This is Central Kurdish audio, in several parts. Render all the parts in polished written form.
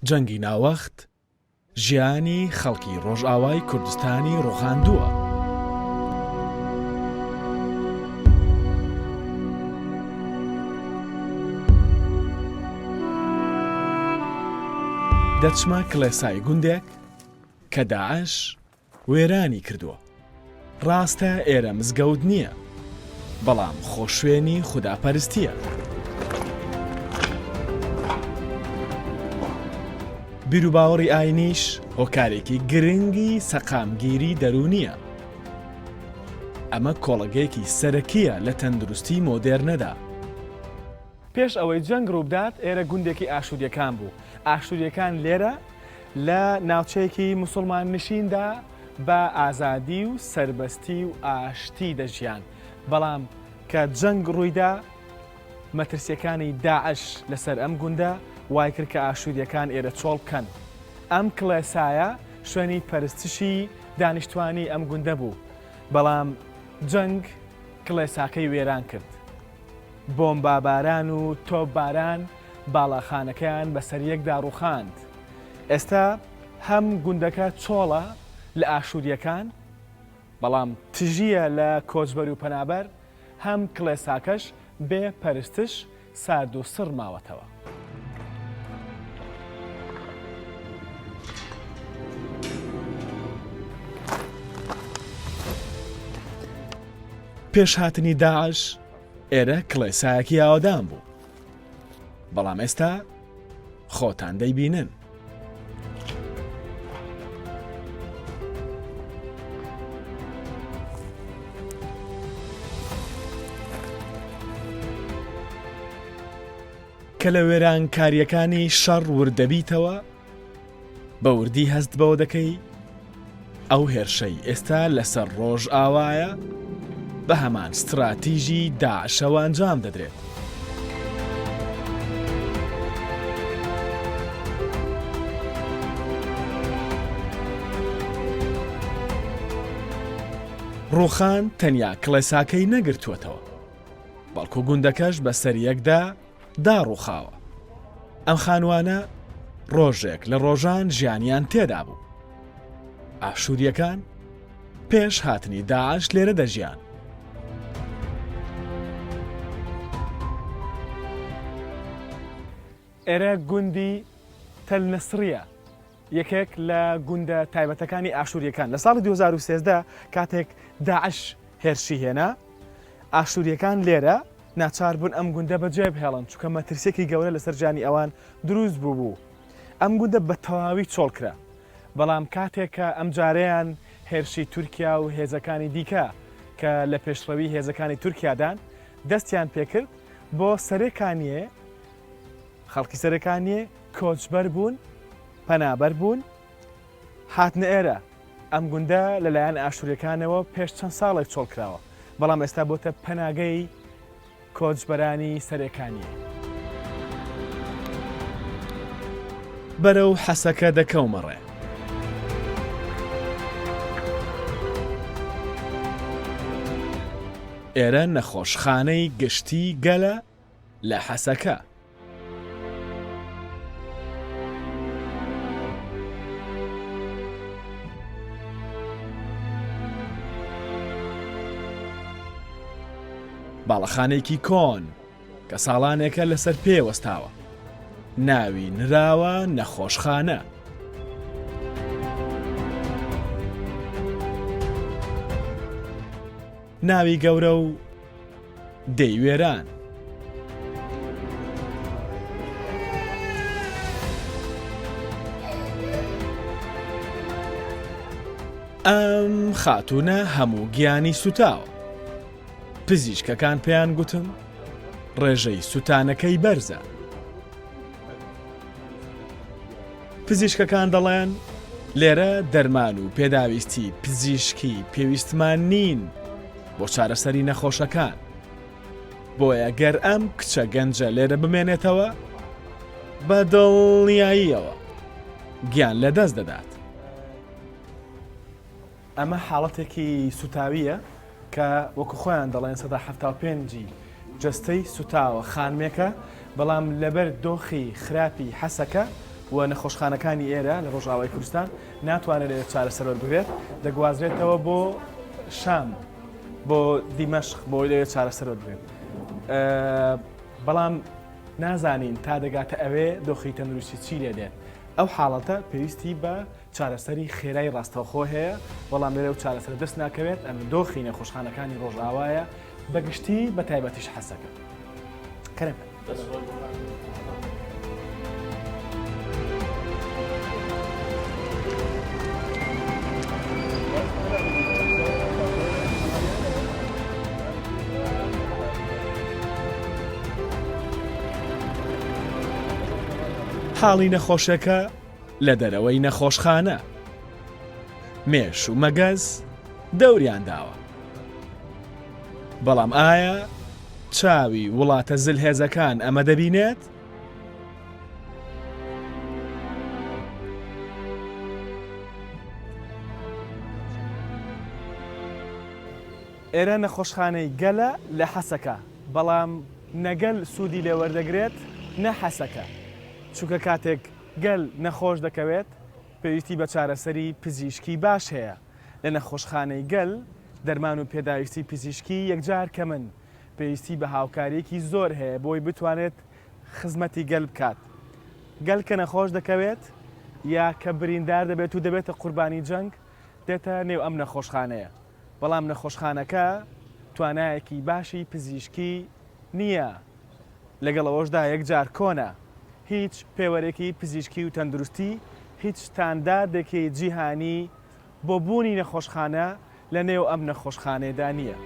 جەنگی ناوەخت ژیانی خەڵکی ڕۆژئاوای کوردستانی ڕوخاندووە. دەچمە کڵێسای گوندێک کە داعش وێرانی کردووە. ڕاستە ئێرە مزگەوت نییە، بەڵام خۆشوێنی خوداپەرستیە. بیرروباوەڕی ئاینیش هۆکارێکی گرنگی سەقامگیری دەرونیە. ئەمە کۆڵگەیەکی سەرەکیە لە تەندروستی مۆدێرنەدا. پێش ئەوەی جەنگ ڕووبدات ئێرە گوندێکی ئاشوودیەکان بوو. ئاشوودیەکان لێرە لە ناوچەیەکی موسڵمان نشیندا بە ئازادی و سربەستی و ئاشتی دەژیان. بەڵام کە جەنگ ڕوویدا مەترسیەکانی داعش لەسەر ئەم گوندە وای کرد کە ئاشوودیەکان ئێرە چۆڵ بکەن. ئەم کڵێسایە شوێنی پەرستشی دانیشتوانی ئەم گوندە بوو. بەڵام جەنگ کڵێساکەی وێران کرد. بۆمباباران و تۆپباران باڵاخانەکەیان بەسەر یەکدا ڕووخاند. ئێستا هەم گوندەکە چۆڵە لە ئاشوودیەکان، بەڵام تژیە لە کۆچبەر و پەنابەر، هەم کڵێساکەش بێ پەرستش سارد و سڕ ماوەتەوە. پێش هاتنی داعش ئێرە کڵێسایەکی ئاوادان بوو، بەڵام ئێستا خۆتان دەیبینن. کە لە وێرانکاریەکانی شەڕ وردەبیتەوە بە وردی هەست بەوە دەکەی ئەو هێرشەی ئێستا لەسەر ڕۆژ ئاوایە بە هەمان ستراتیژی داعشەوە ئەنجام دەدرێت. ڕووخان تەنیا کڵێساکەی نەگرتووەتەوە، بەڵکو گوندەکەش بە سەریەکدا داڕووخاوە. ئەم خانوانە ڕۆژێک لە ڕۆژان ژیانیان تێدا بوو. ئاشوودیەکان پێش هاتنی داعش لێرە دەژیان. ئێرە گوندی تەلنەسریە، یەکێک لە گوندە تایبەتەکانی ئاشووریەکان. لە ساڵی 2013 کاتێک داعش هێرشی هێنا، ئاشووریەکان لێرە ناچار بوون ئەم گوندە بەجێ بهێڵن، چونکە مەترسێکی گەورە لە سەرجانی ئەوان دروست بوو. ئەم گوندە بە تەواوی چۆڵکرا. بەڵام کاتێک کە ئەم جارەیان هێرشی تورکیا و هێزەکانی دیکە کە لە پێشڕەوی هێزەکانی تورکیادان دەستیان پێکرد بۆ سەرێکانیە، خەڵکی سەرەکانیە کۆچبەر بوون، پەنابەر بوون، هاتنە ئێرە. ئەم گوندە لەلایەن ئاشووریەکانەوە پێش چەند ساڵێک چۆڵکراوە، بەڵام ئێستا بۆتە پەناگەی کۆچبەرانی سەرەکانیە. بەرەو حەسەکە دەکەومەڕێ. ئێرە نەخۆشخانەی گشتی گەلە لە حەسەکە. باڵەخانێکی کۆن کە ساڵانێکە لەسەر پێوەستاوە، ناوی نراوە نەخۆشخانە. ناوی گەورە و دەیوێران. ئەم خاتونە هەموو گیانی سوتاوە. پزیشکەکان پێیان گوتم ڕێژەی سوتانەکەی بەرزە. پزیشکەکان دەڵێن لێرە دەرمان و پێداویستی پزیشکی پێویستمان نین بۆ چارەسەری نەخۆشەکان. بۆیە گەر ئەم کچە گەنجە لێرە بمێنێتەوە بە دڵنیاییەوە گیان لە دەست دەدات. ئەمە حاڵەتێکی سوتاویە کە وەکو خۆیان دەڵێن 175 جەستەی سوتاوە خانمێکە، بەڵام لەبەر دۆخی خراپی حەسەکە و نەخۆشخانەکانی ئێرە لە ڕۆژئاوای کوردستان ناتوانێت لێرە چارەسەر وەربگرێت دەگوازرێتەوە بۆ شام بۆ دیمەشق بۆ لێرە چارەسەر وەربگرێت بەڵام نازانین تا دەگاتە ئەوێ دۆخی تەندروستی چی لێ دێت ئەو حاڵەتە پێویستی بە چارەسەری خێرای ڕاستەوخۆ هەیە بەڵام لێرە و چارەسەر دەست ناکەوێت ئەم دۆخی نەخۆشخانەکانی ڕۆژئاوایە بەگشتی بە تایبەتیش حەسەکە کەرم حاڵی نەخۆشەکە لە دەرەوەی نەخۆشخانە مێش و مەگەز دەوریان داوە بەڵام ئایا چاوی وڵاتە زلهێزەکان ئەمە دەبینێت؟ ئێرە نەخۆشخانەی گەلە لە حەسەکە بەڵام نەگەل سوودی لێ وەردەگرێت نە حەسەکە چونکە کاتێک گەل نەخۆش دەکەوێت پێویستی بە چارەسەری پزیشکی باش هەیە لە نەخۆشخانەی گەل دەرمان و پێداویستی پزیشکی یەکجار کە من پێویستی بە هاوکاریەکی زۆر هەیە بۆی بتوانێت خزمەتی گەل بکات گەل کە نەخۆش دەکەوێت یا کە بریندار دەبێت و دەبێتە قوربانی جەنگ دێتە نێو ئەم نەخۆشخانەیە بەڵام نەخۆشخانەکە توانایەکی باشی پزیشکی نییە لەگەڵەوەشدا یەکجار کۆنە هیچ پێوەرێکی پزیشکی و تەندروستی هیچ ستانداردێکی جیهانی بۆ بوونی نەخۆشخانە لە نێو ئەم نەخۆشخانەیەدا نییە.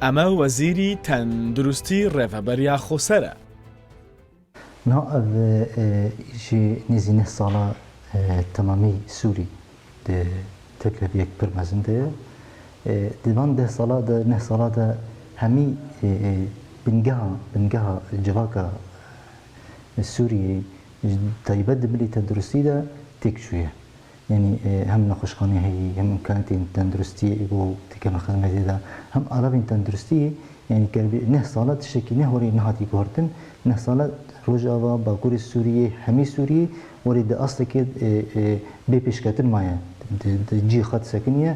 ئەمە وەزیری تەندروستی ڕێڤەبەریا خۆسەرە. جی نزینە ساڵە تەمامی سووری تەکەبیەک پر مەزندەیە دیوان نه ساڵادا هەمی بنگەها جڤاکە سووریە تایبەت دملی تەندروستیدا تێکچوویە یعنی هەم نەخۆشخانەی هەیە هەم ئیمکاناتی تەندروستی بۆ تێکەمە خزمەتیدا هەم ئاڵاوین تەندروستی یعنی نه ساڵە تشتێکی نەهۆری نەهاتی گواردن نه ساڵە ڕۆژئاوا باکووری سووریە هەمی سووریە وەری دە ئەستێکی بێ پێشکەتن مایە جی خەت سەکنیە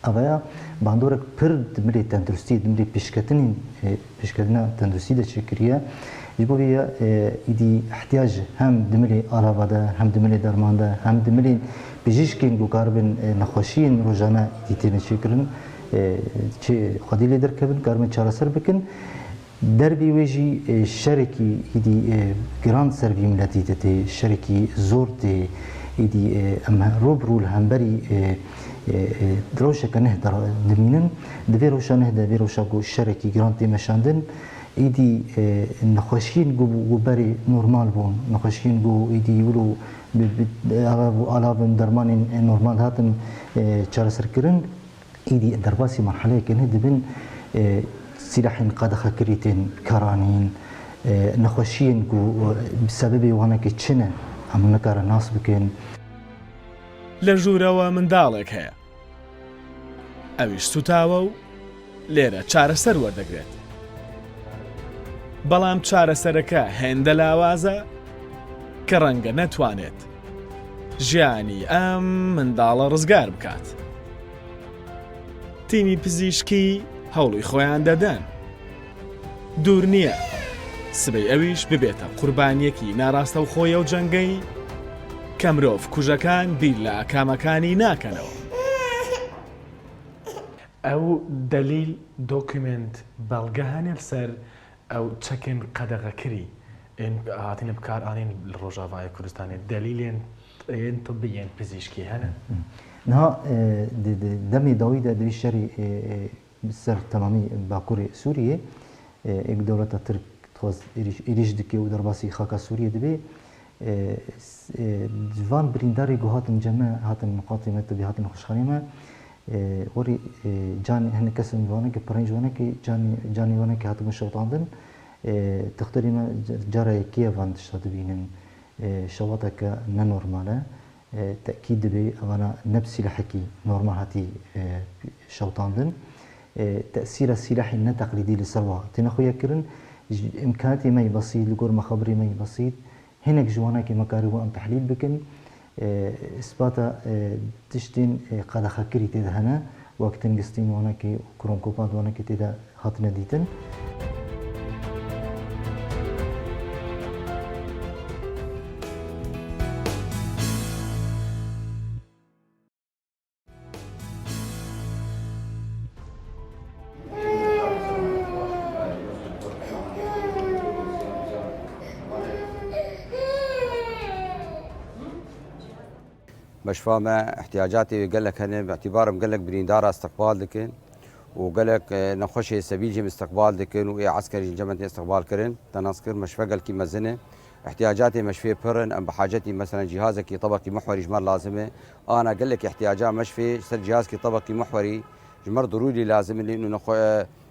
ئەوەیە باندۆرێک پر دمری تەندروستی دمری پێشکەتنە تەندروستی دەچێکریە بۆ ئیدی احتیاج هەم دمری ئاڵاوادا هەم دمری دەرماندا هەم دمری پزیشکین گوکاربن نەخۆشیین ڕۆژانە ئیدی تێنەچێکردن خودی لێ دەرکەبن کارمە چارەسەر بکەن دەربی وێژی شەرێکی ئیدی گران سەروی ملەتی دەتێ شەرێکی زۆر تێ ئیدی ئەمە ڕۆبڕول هەمبەری درۆشەکە نەه دمینن دەبێ ڕۆژە نەهدا بێ ڕۆژە بۆ شەرێکی گران تێمەشاندن ئیدی نەخۆشیین گوبەری نۆرمال بوون نەخۆشیین بۆ ئیدی ولو ئاڵاون دەرمانی نۆرمال هاتن چارەسەرکردن ئیدی دەرباسی مەرحەلەیەکە نە دەبن سلاحین قەدەخەکریتین کارانین نەخۆشیین سەبەبی وانەکە چنە ئەم نەکارە ناس بکەن لە ژوورەوە منداڵێک هەیە ئەویش سوتاوە و لێرە چارەسەر وەردەگرێت بەڵام چارەسەرەکە هێندە لاوازە کە ڕەنگە نەتوانێت ژیانی ئەم منداڵە ڕزگار بکات تیمی پزیشکی هەوڵی خۆیان دەدەن دوور نییە سبەی ئەویش ببێتە قوربانیەکی ناڕاستە و خۆیە و جەنگەی کە مرۆڤ کوژەکان بیر لە ئاکامەکانی ناکەنەوە ئەو دەلیل دۆکیمنت بەڵگە هەنێ سەر ئەو چەکن قەدەغەکری هاتینە بکار ئاڵین لە ڕۆژاوای کوردستانی دەلیلێن طبیەن پزیشکی هەنە نها دەمی داویدا دەوی شەری سەر تەمامی باکووری سووریە ئێک دەوڵەتە ترک ئێریش دکێ و دەرباسی خاکە سووریە دەبێ جوان برینداری گو هاتن جەمە هاتن نقاتی مەتەبی هاتن خۆشخانەمە وەری جانی هەنە کەسن جوانێکی پڕین جوانێکی جانی وانێکی هاتمە شەوتاندن تەختەریمە جارە یەکیە وان تشتا دەبینن شواتك نورماله تأكيد بي أنا نفسي لحكي نورمال هاتي شوطاندن تأثير السلاح النتقليدي لسوا تنخويا كرن إمكاناتي ما بسيط لقور مخابري ما بسيط هناك جوانا كي مكاربو أم تحليل بكن إثباتا تشتين قال خاكري تيدا هنا وقت نقستين وانا كي كرومكوبات وانا كي تيدا هاتنا ديتن مشفى ما احتياجاتي قال لك هنا باعتبار قال لك بريندارة استقبال لكن وقال لك نخش سبيل جيم استقبال لكن وإيه عسكري جمعت استقبال كرن تناسكر مشفى قال كي مزنه احتياجاتي مشفى برن ام بحاجتي مثلا جهازك طبقي محوري جمر لازمه انا قال لك احتياجات مشفى سر جهازك طبقي محوري جمر ضروري لازم لانه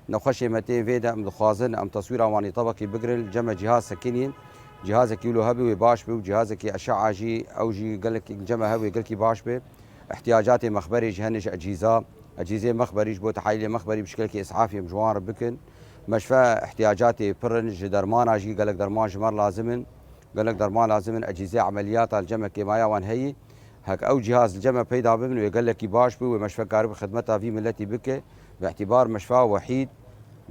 نخش متين فيدا ام خازن ام تصوير اواني طبقي بقرل جمع جهاز سكنين جهازك يلو هبي وباش بي وجهازك اشعه جي او جي قال لك جمع هبي قال لك باش بي احتياجاتي مخبري جهنج اجهزه مخبري بو تحليل مخبري بشكل اسعافي مجوار بكن مشفى احتياجاتي برنج درمان جي قال لك درمان جمر لازمن قال لك درمان لازمن اجهزه عمليات الجمع كيمايا وان هي هك او جهاز الجمع بيدا بمن وقال لك باش بي ومشفى قارب خدمتها في ملتي بك باعتبار مشفى وحيد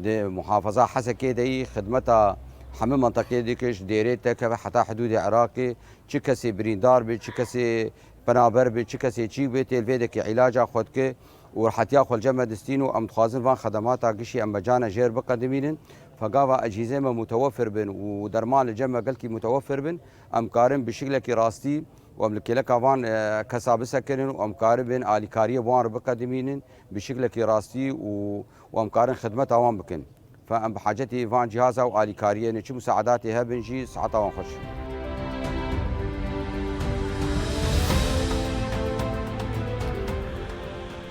محافظه حسكه دي خدمتها حمل منطقه ديكش ديريتك حتى حدود عراقي تشكسي بريندار بي تشكسي بنابر بي تشكسي تشي بي تلفيدك علاج خودك وراح ياخذ الجمع دستينو ام تخازن فان خدمات قشي ام بجانا جير بقدمين فقاوا اجهزه ما متوفر بن ودرمان الجمع قلكي متوفر بن ام قارن بشكلك راستي واملك لك فان كساب سكنن وام قاربن اليكاريه وان بقدمين بشكلك راستي وام قارن خدمت اوان بكن فأم بحاجتي فان جهازه واليكاريه نشي مساعداتي هبنجي ساعتها ونخش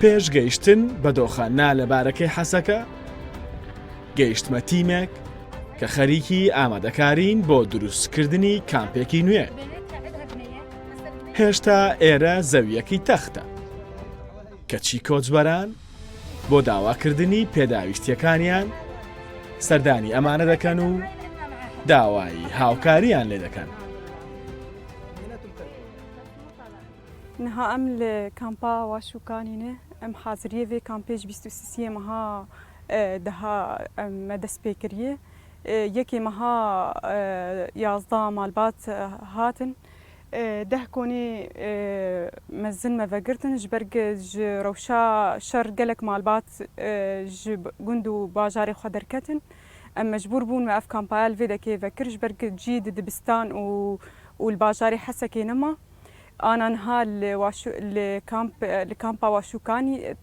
پێش گەیشتن بە دۆخاننا لە بارەکەی حەسەکە گەیشتمە تیمێک کە خەریکی ئامادەکارین بۆ دروستکردنی کامپێکی نوێ هێشتا ئێرە زەویەکی تەختە کەچی کۆچبەران بۆ داواکردنی پێداویستیەکانیان سەردانی ئەمانە دەکەن و داوای هاوکاریان لێ دەکەن نها ام لكامبا واشوكانينه ام حاضريه في كامبيج 26 مها دها مدى سبيكريه يكي مها يازدا مالبات هاتن ده كوني مزن ما فقرتن جبرق روشا شر قلق مالبات جندو باجاري خدركتن ام مجبور بون ما اف كامبايل في دكي فكر جبرق جيد دبستان والباجاري حسكي نما أنا نها الكامبا واشوكاني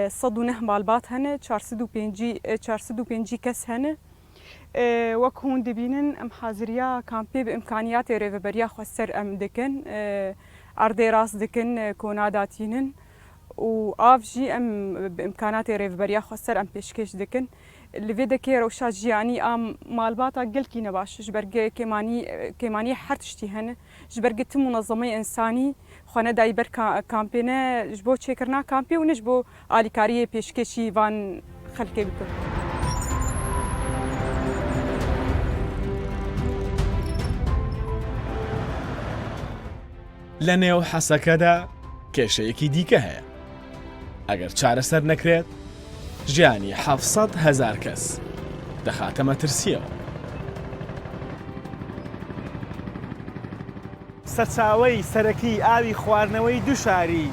صدو نه مالبات هنه 405 كس هنه وكون دبينن ام حاضريا كامبي بامكانيات ريفبريا خسر ام دكن اردي راس دكن كوناداتينن وافجي ام بامكانات ريفبريا خسر ام بيشكش دكن اللي في دكي روشا جياني ام مالباتا قلكي نباش جبرقي كيماني حرتشتي هنا جبرقي منظمه انساني خونه دايبر كامبينه جبو تشيكرنا كامبي ونجبو اليكاريه بيشكشي فان خلكي بكم لە نێو حەسەکەدا کێشەیەکی دیکە هەیە ئەگەر چارەسەر نەکرێت ژیانی 700,000 کەس دەخاتە مەترسیەوە سەرچاوەی سەرەکی ئاوی خواردنەوەی دوو شاری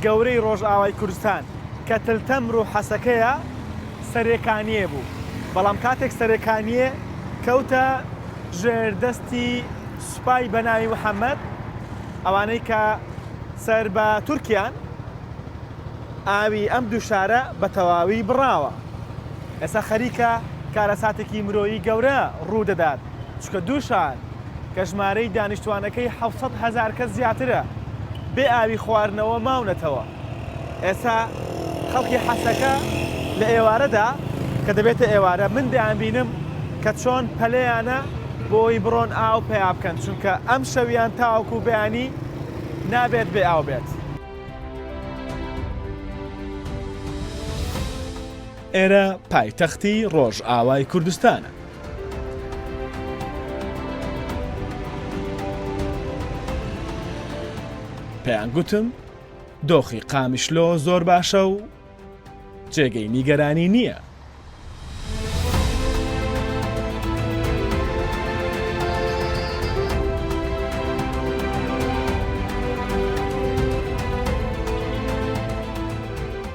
گەورەی ڕۆژئاوای کوردستان کە تلتەمر و حەسەکەیە سەرێکانیە بوو بەڵام کاتێک سەرێکانیە کەوتە ژێردەستی سوپای بەناوی محەممەد ئەوانەی کە سەر بە تورکیان ئاوی ئەم دوو شارە بە تەواوی بڕاوە ئێستا خەریکە کارەساتێکی مرۆیی گەورە ڕوودەدات چکە دوو شار کە ژمارەی دانیشتوانەکەی 700,000 کەس زیاترە بێ ئاوی خواردنەوە ماونەتەوە ئێستا خەڵکی حەسەکە لە ئێوارەدا کە دەبێتە ئێوارە من دەیانبینم کە چۆن پەلەیانە بۆی بڕۆن ئاو پێیا بکەن چونکە ئەم شەویان تاوەکو بەیانی نابێت بێ ئاو بێت. ئێرە پایتەختی ڕۆژئاوای کوردستانە. پێیان گوتم دۆخی قامیشلۆ زۆر باشە و جێگەی نیگەرانی نییە.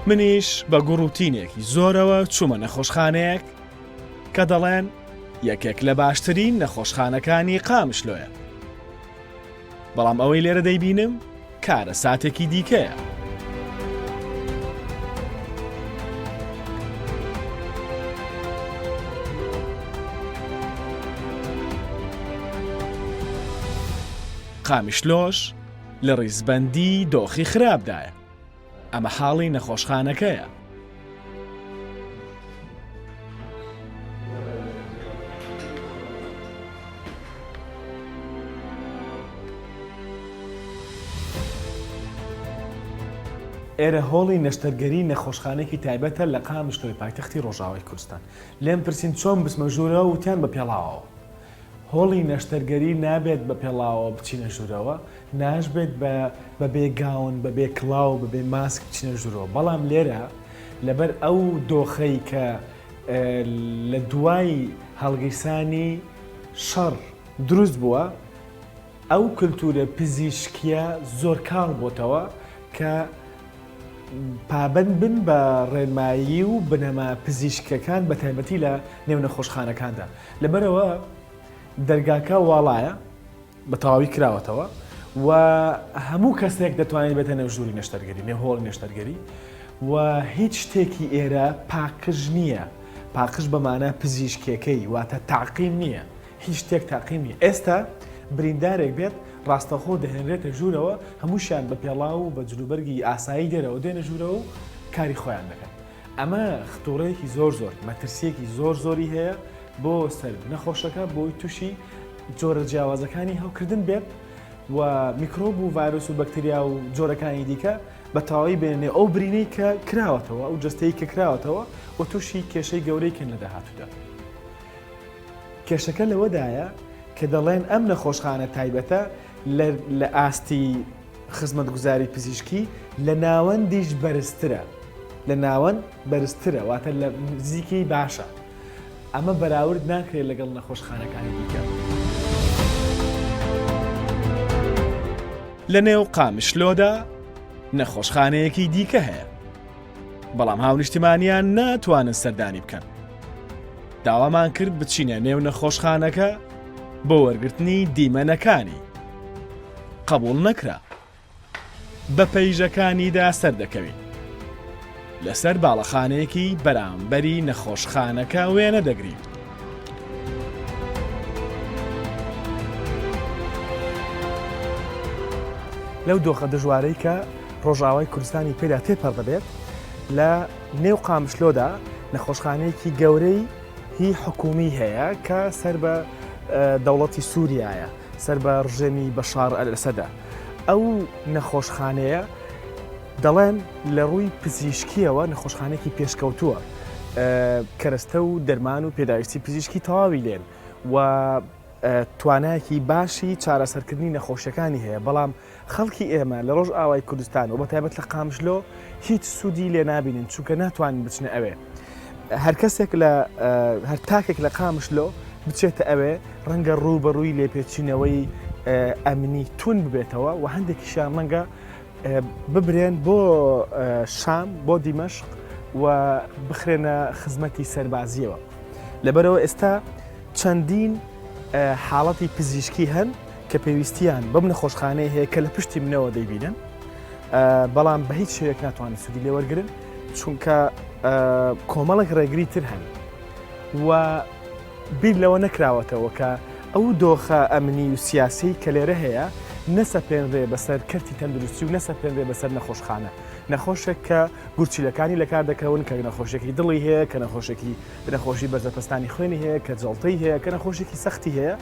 منیش بە گوڕوتینێکی زۆرەوە چوومە نەخۆشخانەیەک کە دەڵێن یەکێک لە باشترین نەخۆشخانەکانی قامیشلۆیە. بەڵام ئەوەی لێرە دەیبینم کارە ساتێکی دیکەیە. قامیشلۆش لە ڕیزبەندی دۆخی خراپدایە. ئەمە حاڵی نەخۆشخانەکەیە. ئێرە هۆڵی نەشتەرگەری نەخۆشخانێکی تایبەتە لە قامیشلۆی پایتەختی ڕۆژاوای کوردستان. لێم پرسین چۆن بسمە ژوورەوە وتیان بە پێڵاوەوە. هۆڵی نەشتەرگەری نابێت بە پێڵاوە بچینە ژوورەوە، ناشبێت بە بێگاون بە بێ کڵاو بە بێ ماسک بچینە ژوورەوە. بەڵام لێرە لەبەر ئەو دۆخەی کە لە دوای هەڵگیرسانی شەڕ دروست بووە، ئەو کللتورە پزیشکیە زۆر کاڵ بۆتەوە کە پابند بن بە ڕێنمایی و بنەما پزیشکەکان بە تایبەتی لە نێو نەخۆشخانەکاندا. لەبەرەوە دەرگاکە واڵایە بە تەواوی کراوەتەوە و هەموو کەسێک دەتوانێت بێتە نێو ژووری نەشتەرگەری، نێو هۆڵی نەشتەرگەری و هیچ شتێکی ئێرە پاکژ نییە. پاکژ بەمانە پزیشکەکەی واتە تاقیم نییە، هیچ شتێک تاقیم نییە. ئێستا بریندارێک بێت ڕاستەخۆ دەهێنرێتە ژوورەوە، هەمووشیان بە پێڵاو و بە جلوبەرگی ئاسایی دێرەوە دێنە ژوورەوە و کاری خۆیان دەکەن. ئەمە خطوڕەیەکی زۆر مەترسیەکی زۆری هەیە بۆ سەر نەخۆشەکە بۆی تووشی جۆرە جیاوازەکانی هەڵکردن بێت و میکرۆب و ڤایرۆس و بەکتریا و جۆرەکانی دیکە بە تەواوی بێنێ ئەو برینەی کە کراوەتەوە ئەو جستەی کە کراوەتەوە و تووشی کێشەی گەورەیکن لە داهاتوودا. کێشەکە لەوەدایە کە دەڵێن ئەم نەخۆشخانە تایبەتە لە ئاستی خزمەتگوزاری پزیشکی لە ناوەندیش بەرزترە، لە ناوەند بەرزترە واتە لە نزیکی باشە. ئەمە بەراورد ناکرێت لەگەڵ نەخۆشخانەکانی دیکە. لە نێو قامیشلۆدا نەخۆشخانەیەکی دیکە هەیە، بەڵام هاونیشتیمانیان ناتوانن سەردانی بکەن. داوامان کرد بچینە نێو نەخۆشخانەکە بۆ وەرگرتنی دیمەنەکانی. قبول نەکرا. بە پەیژەکانیدا سەردەکەوین. لەسەر باڵەخانەیەکی بەرامبەری نەخۆشخانەکە وێنە دەگرین. لەو دۆخە دژوارەی کە ڕۆژاوای کوردستانی پێدا تێپەڕ دەبێت لە نێو قامیشلۆدا نەخۆشخانەیەکی گەورەی هی حکومی هەیە کە سەر بە دەوڵەتی سووریایە، سەر بە ڕژێمی بەشار ئەلئەسەدە. ئەو نەخۆشخانەیە دەڵێن لە ڕووی پزیشکیەوە نەخۆشخانێکی پێشکەوتووە، کەرەستە و دەرمان و پێداویستی پزیشکی تەواوی لێن و توانایەکی باشی چارەسەرکردنی نەخۆشیەکانی هەیە. بەڵام خەڵکی ئێمە لە ڕۆژ ئاوای کوردستان و بەتایبەت لە قامیشلۆ هیچ سوودی لێ نابینن چونکە ناتوانین بچنە ئەوێ. هەر کەسێک هەر تاکێک لە قامیشلۆ بچێتە ئەوێ ڕەنگە ڕووبەڕووی لێپێچینەوەی ئەمنی تون ببێتەوە و هەندێکیشیان ڕەنگە ببرێن بۆ شام بۆ دیمەشق و بخرێنە خزمەتی سەربازیەوە. لەبەرەوە ئێستا چەندین حاڵەتی پزیشکی هەن کە پێویستیان بەم نەخۆشخانەیە هەیە کە لە پشتی منەوە دەیبینن، بەڵام بە هیچ شێوەیەک ناتوانن سوودی لێوەرگرن چونکە کۆمەڵێک ڕێگری تر هەن و بیر لەوە نەکراوەتەوە کە ئەو دۆخە ئەمنی و سیاسی کە لێرە هەیە نەسەپێنرێ بەسەر کەرتی تەندروستی و نەسەپێنرێ بەسەر نەخۆشخانە نەخۆشێک کە گورچیلەکانی لە کار دەکەون کە نەخۆشێکی دڵی هەیە کە نەخۆشی بەرزەپەستانی خوێنی هەیە کە جەڵتەی هەیە کە نەخۆشێکی سەختی هەیە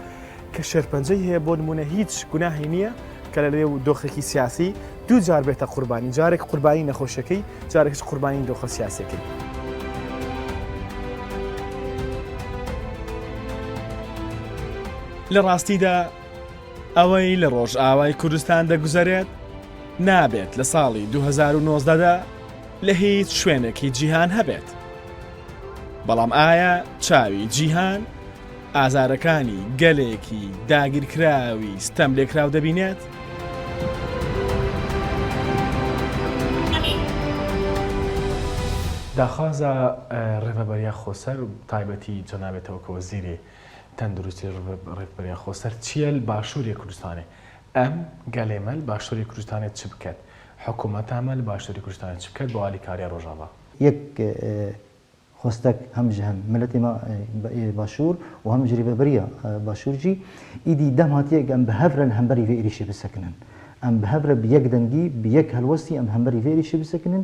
کە شێرپەنجەی هەیە بۆ نمونە هیچ گوناهی نییە کە لە لێو دۆخێکی سیاسی دوو جار بێتە قوربانی جارێک قوربانی نەخۆشیەکەی جارێکش قوربانی دۆخە سیاسەکەی. لە ڕاستیدا ئەوەی لە ڕۆژئاوای کوردستان دەگوزارێت نابێت لە ساڵی 2019دا لە هیچ شوێنێکی جیهان هەبێت. بەڵام ئایا چاوی جیهان ئازارەکانی گەلێکی داگیرکراوی ستەم لێکراو دەبینێت؟ داخوازە ڕێڤەبەریا خۆسەر و تایبەتی جەنابێتەوە کە وەزیری تەندروستی ڕێڤەبەریا خۆسەر چیە باشووری کوردستانی ئەم گەلێمەل باشووری کوردستانی چ بکات حکوومەت ئەمە لە باشووری کوردستانی چ بکات بۆ ئالیکاریە ڕۆژاوا یەک خۆستەک هەمژ هەم ملەتی باشوور و هەم ڕێڤەبەریا باشوورجی ئیدی دەم هاتیەک ئەم بە هەڤرە لە هەمبەری vê êrişê بسەکنن ئەم بە هەڤرە bi yek dengî bi yek helwestî em hemberî vê êrişê bisekinin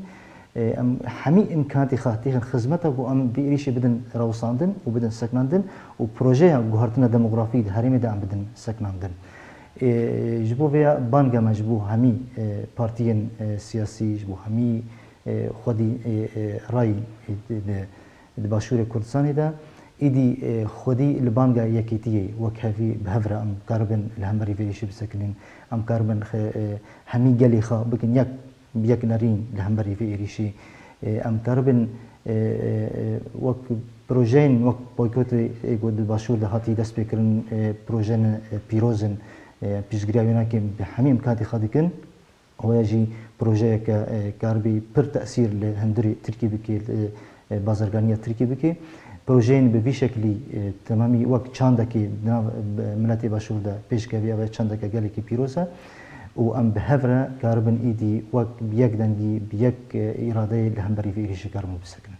em hemî imkanatê xwe têxin xizmeta ku em vê êrişê bidin rewsandin û bidin seknandin û projeya guhartina demografî di herêmê de em bidin seknandin. Ji bo vêya banga me ji bo hemî partiyên siyasî ji bo hemî xwedî rayî di başûrê Kurdistanê de îdî xwedî li banga yekîtiyê wek hevî bi hev re em karibin li hemberî vê êrişê bisekinin em karibin hemî gelê xwe bikin yek nerîn li hemberî vê êrişê em karibin wek projeyên wek boykotê di başûr de hatî dest pêkirin projeyên pîrozin pîşgiriya wênakê bi hemî imkanatê xwe dikin oya jî projeyeke karibî pir tesîr li hundirê Tirkiye bike bazarganiya Tirkiye bike projeyên bi vî şeklî temamî wek çandekê nav miletê başûr de pêşkeviya ve çandeke gelekî pîroz e û em bi hev re karibin îdî wek bi yek dengî bi yek îradeyê li hemberî vê êrişê karibin bisekin.